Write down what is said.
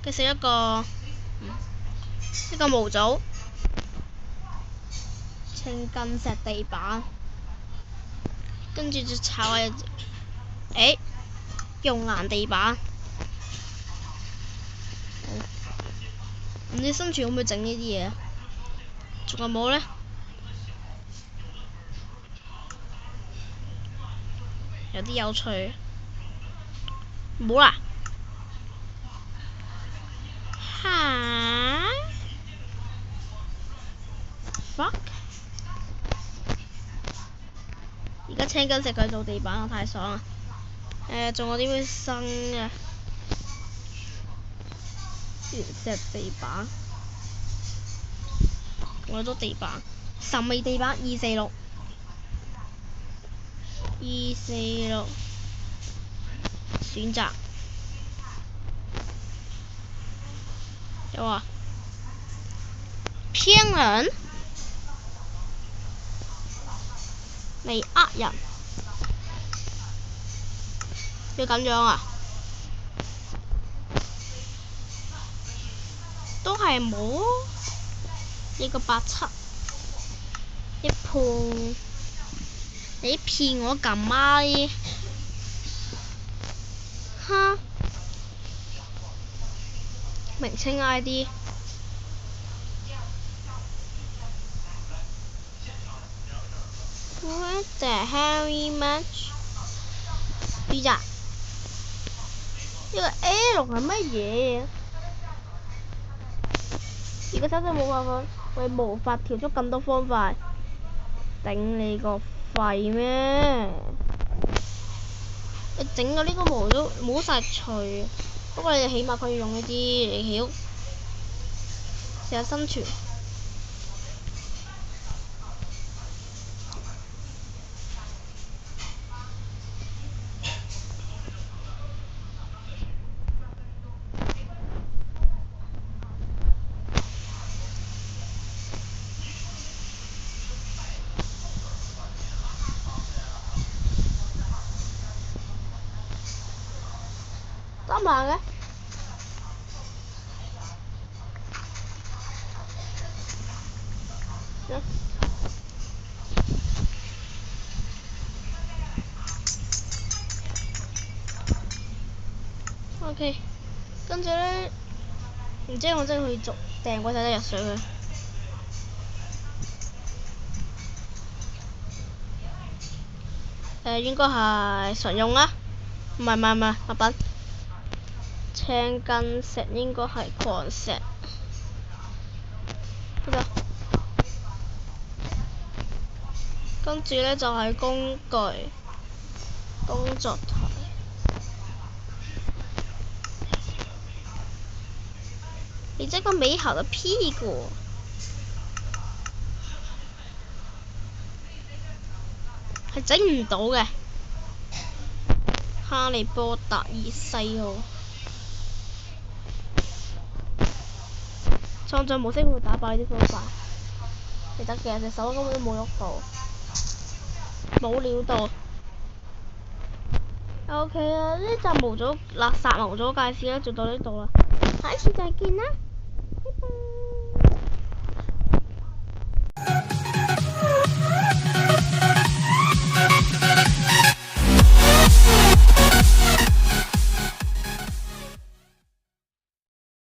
跟住一個模組，青金石地板，跟住就炒下熔岩地板。唔知生存可唔可以整呢啲嘢啊？仲有冇呢？有啲有趣。冇啦。哈 ？fuck！ 而家青金石佢做地板，我太爽啦。仲有啲咩新嘅？原石地板，我多地板，神秘地板246，選擇。有啊，騙人，你呃人，要咁樣啊？都係冇呢個87，你騙我幹嘛呢？哈！明星 ID。What the hell image？ 呀！呢個 L 係乜嘢？而家手真冇辦法，我無法調出咁多方塊。頂你個肺咩？你整咗呢個模都冇晒除，不過你哋起碼可以用呢啲嚟曉試下生存。得慢嘅。OK， 跟住咧，唔知我真係去訂鬼晒啲藥水佢。應該係常用啦，唔係物品。青金石應該係礦石。呢個。跟住咧就係工具，工作台。你這個美好的屁股。係整唔到嘅。哈利波特2世號。創造模式會打爆呢啲方法。你得嘅，隻手根本都冇喐到，冇料到。OK 啊，呢集垃圾模組介紹咧就到呢度啦，下一次再見啦，拜拜。